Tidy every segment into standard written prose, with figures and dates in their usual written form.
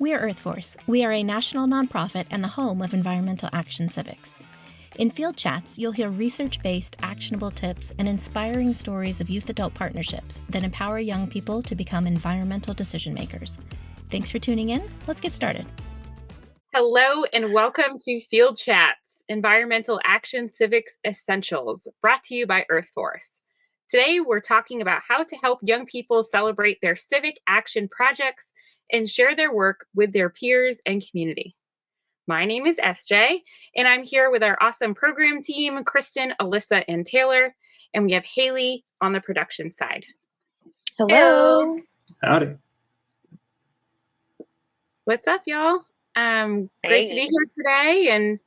We're EarthForce. We are a national nonprofit and the home of Environmental Action Civics. In field chats, you'll hear research-based, actionable tips and inspiring stories of youth-adult partnerships that empower young people to become environmental decision makers. Thanks for tuning in. Let's get started. Hello and welcome to Field Chats, Environmental Action Civics Essentials, brought to you by EarthForce. Today, we're talking about how to help young people celebrate their civic action projects and share their work with their peers and community. My name is SJ, and I'm here with our awesome program team, Kristen, Alyssa, and Taylor, and we have Haley on the production side. Hello. Howdy. What's up, y'all? Great to be here today, and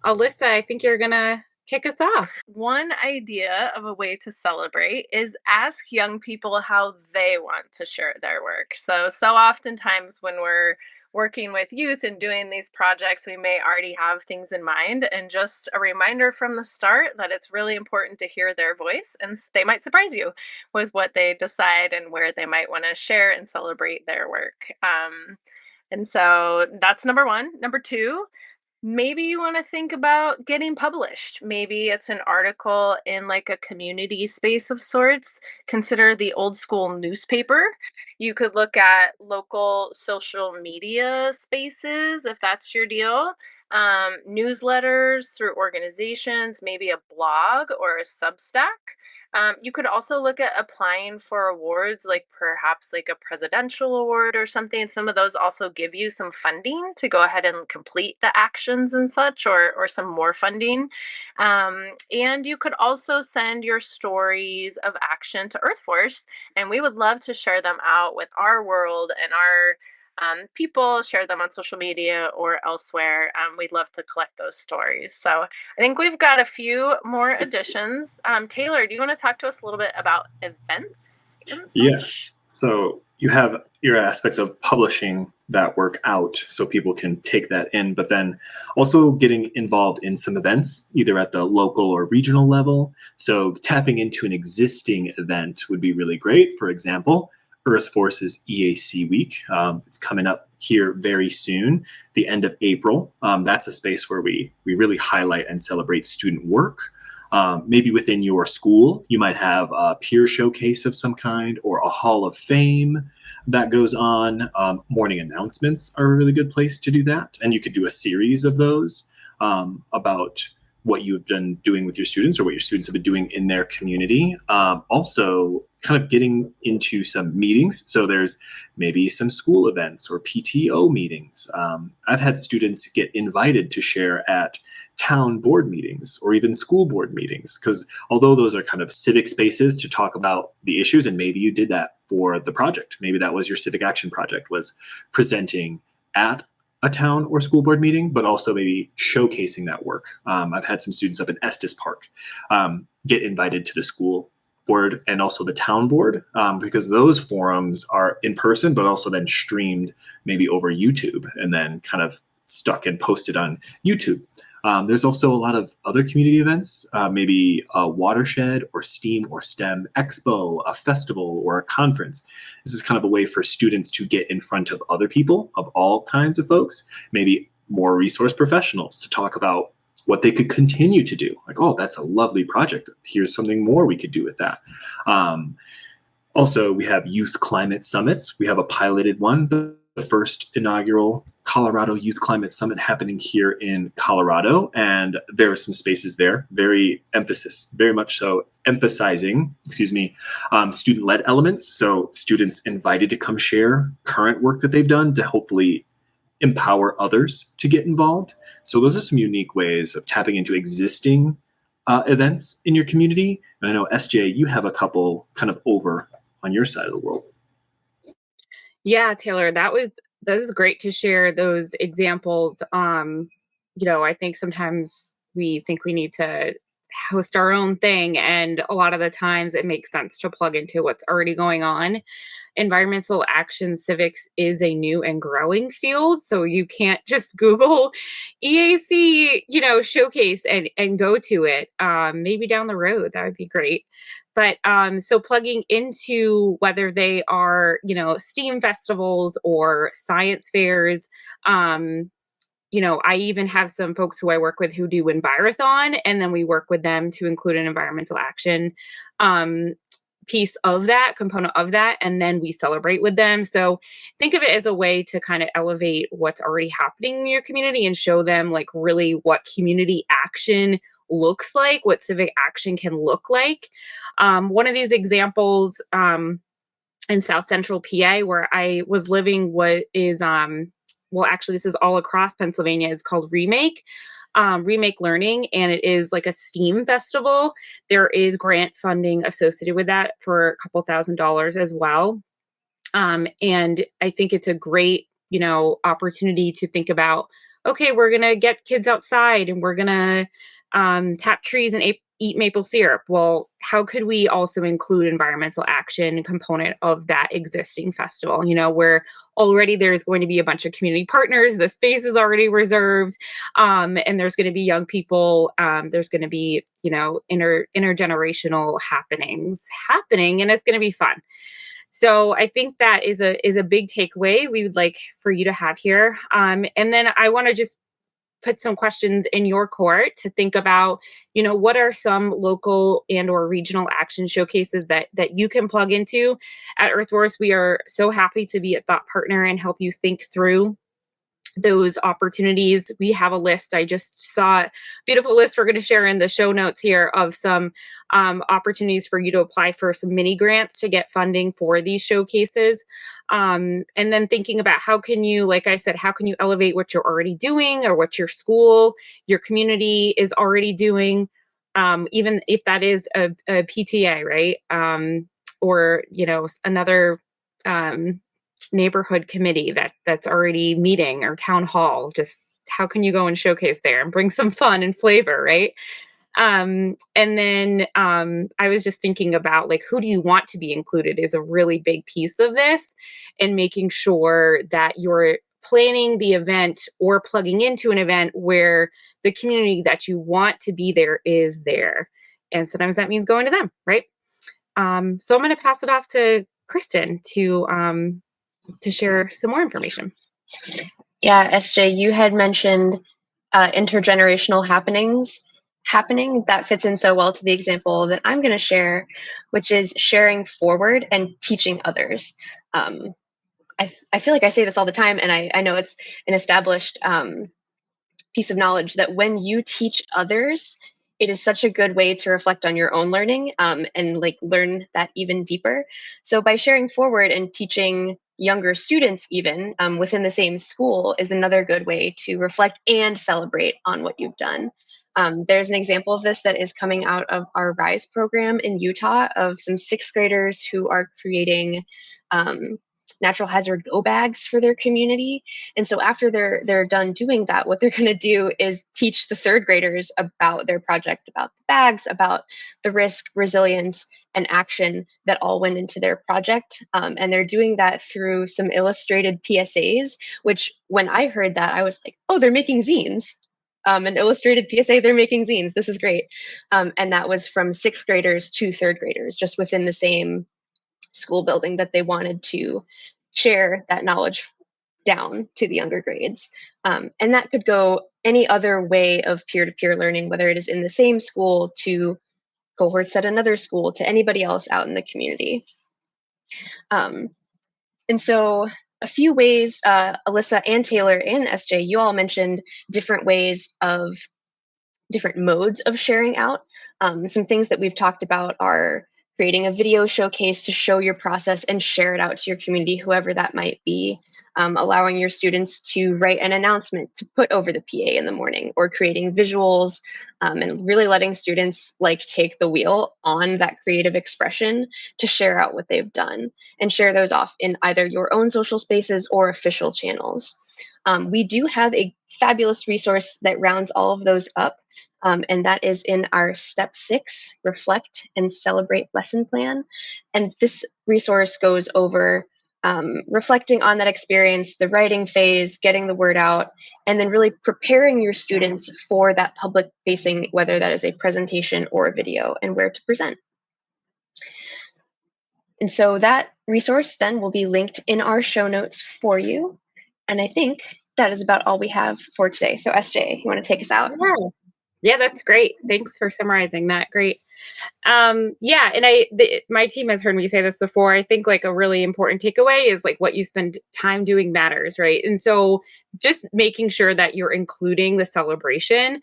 Alyssa, I think you're gonna kick us off. One idea of a way to celebrate is ask young people how they want to share their work. So oftentimes when we're working with youth and doing these projects, we may already have things in mind, and just a reminder from the start that it's really important to hear their voice, and they might surprise you with what they decide and where they might want to share and celebrate their work. And so that's number one. Number two, maybe you want to think about getting published. Maybe it's an article in like a community space of sorts. Consider the old school newspaper. You could look at local social media spaces if that's your deal. Newsletters through organizations, maybe a blog or a Substack. You could also look at applying for awards, like perhaps like a presidential award or something. Some of those also give you some funding to go ahead and complete the actions and such, or some more funding. And you could also send your stories of action to EarthForce, and we would love to share them out with our world and our people, share them on social media or elsewhere. We'd love to collect those stories. So I think we've got a few more additions. Taylor, do you want to talk to us a little bit about events and such? Yes. So you have your aspects of publishing that work out so people can take that in, but then also getting involved in some events, either at the local or regional level. So tapping into an existing event would be really great. For example, EarthForce's EAC Week. It's coming up here very soon, the end of April. That's a space where we really highlight and celebrate student work. Maybe within your school, you might have a peer showcase of some kind or a hall of fame that goes on. Morning announcements are a really good place to do that. And you could do a series of those about what you've been doing with your students or what your students have been doing in their community. Also, kind of getting into some meetings. So there's maybe some school events or PTO meetings. I've had students get invited to share at town board meetings or even school board meetings, because although those are kind of civic spaces to talk about the issues, and maybe you did that for the project, maybe that was your civic action project, was presenting at a town or school board meeting, but also maybe showcasing that work. I've had some students up in Estes Park get invited to the school board and also the town board, because those forums are in person, but also then streamed maybe over YouTube and then kind of stuck and posted on YouTube. There's also a lot of other community events, maybe a watershed or STEAM or STEM expo, a festival or a conference. This is kind of a way for students to get in front of other people of all kinds of folks, maybe more resource professionals, to talk about what they could continue to do. Like, oh, that's a lovely project. Here's something more we could do with that. Also, we have youth climate summits. We have a piloted one, the first inaugural Colorado Youth Climate Summit happening here in Colorado. And there are some spaces there, very much so emphasizing, student-led elements. So students invited to come share current work that they've done to hopefully empower others to get involved. So those are some unique ways of tapping into existing events in your community. And I know, SJ, you have a couple kind of over on your side of the world. Yeah, Taylor, that was great to share those examples. I think sometimes we think we need to host our own thing, and a lot of the times it makes sense to plug into what's already going on. Environmental Action Civics is a new and growing field, so you can't just Google EAC, showcase and go to it. Maybe down the road, that would be great. But so plugging into whether they are, STEAM festivals or science fairs, I even have some folks who I work with who do Envirothon, and then we work with them to include an environmental action piece of that, component of that, and then we celebrate with them. So think of it as a way to kind of elevate what's already happening in your community and show them like really what community action looks like, what civic action can look like. One of these examples in South Central PA where I was living is well, actually, this is all across Pennsylvania. It's called Remake Learning, and it is like a STEAM festival. There is grant funding associated with that for a couple $1,000s as well. And I think it's a great, opportunity to think about, okay, we're going to get kids outside and we're going to tap trees and eat maple syrup. Well, how could we also include environmental action component of that existing festival, where already there's going to be a bunch of community partners, the space is already reserved, and there's going to be young people, there's going to be, intergenerational happenings happening, and it's going to be fun. So I think that is a big takeaway we would like for you to have here. And then I want to just put some questions in your court to think about, what are some local and or regional action showcases that you can plug into. At Earthforce, we are so happy to be a thought partner and help you think through those opportunities. We have a list. I just saw a beautiful list we're going to share in the show notes here of some opportunities for you to apply for some mini grants to get funding for these showcases. And then thinking about how can you, like I said, how can you elevate what you're already doing or what your school, your community is already doing, even if that is a PTA, right? Or, another neighborhood committee that's already meeting, or town hall. Just how can you go and showcase there and bring some fun and flavor, right? And then I was just thinking about like, who do you want to be included is a really big piece of this, and making sure that you're planning the event or plugging into an event where the community that you want to be there is there. And sometimes that means going to them, right? So I'm going to pass it off to Kristen to share some more information. Yeah, SJ, you had mentioned intergenerational happening. That fits in so well to the example that I'm going to share, which is sharing forward and teaching others. I feel like I say this all the time, and I know it's an established piece of knowledge that when you teach others, it is such a good way to reflect on your own learning and like learn that even deeper. So by sharing forward and teaching younger students even within the same school is another good way to reflect and celebrate on what you've done. There's an example of this that is coming out of our RISE program in Utah of some sixth graders who are creating natural hazard go bags for their community. And so after they're done doing that, what they're going to do is teach the third graders about their project, about the bags, about the risk, resilience, and action that all went into their project. And they're doing that through some illustrated PSAs, which when I heard that, I was like, oh, they're making zines. An illustrated PSA, they're making zines. This is great. And that was from sixth graders to third graders, just within the same school building, that they wanted to share that knowledge down to the younger grades. And that could go any other way of peer-to-peer learning, whether it is in the same school to cohorts at another school to anybody else out in the community. And so a few ways, Alyssa and Taylor and SJ, you all mentioned different ways of different modes of sharing out. Some things that we've talked about are creating a video showcase to show your process and share it out to your community, whoever that might be, allowing your students to write an announcement to put over the PA in the morning, or creating visuals and really letting students like take the wheel on that creative expression to share out what they've done and share those off in either your own social spaces or official channels. We do have a fabulous resource that rounds all of those up. And that is in our Step 6, Reflect and Celebrate lesson plan. And this resource goes over reflecting on that experience, the writing phase, getting the word out, and then really preparing your students for that public facing, whether that is a presentation or a video, and where to present. And so that resource then will be linked in our show notes for you. And I think that is about all we have for today. So SJ, you want to take us out? Yeah, that's great. Thanks for summarizing that. Great. Yeah, and my team has heard me say this before. I think like a really important takeaway is like what you spend time doing matters, right? And so just making sure that you're including the celebration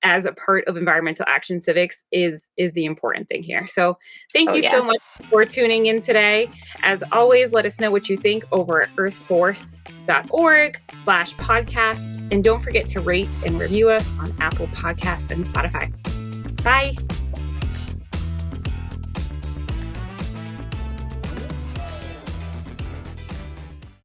as a part of Environmental Action Civics is the important thing here. So thank you so much for tuning in today. As always, let us know what you think over at earthforce.org/podcast. And don't forget to rate and review us on Apple Podcasts and Spotify. Bye.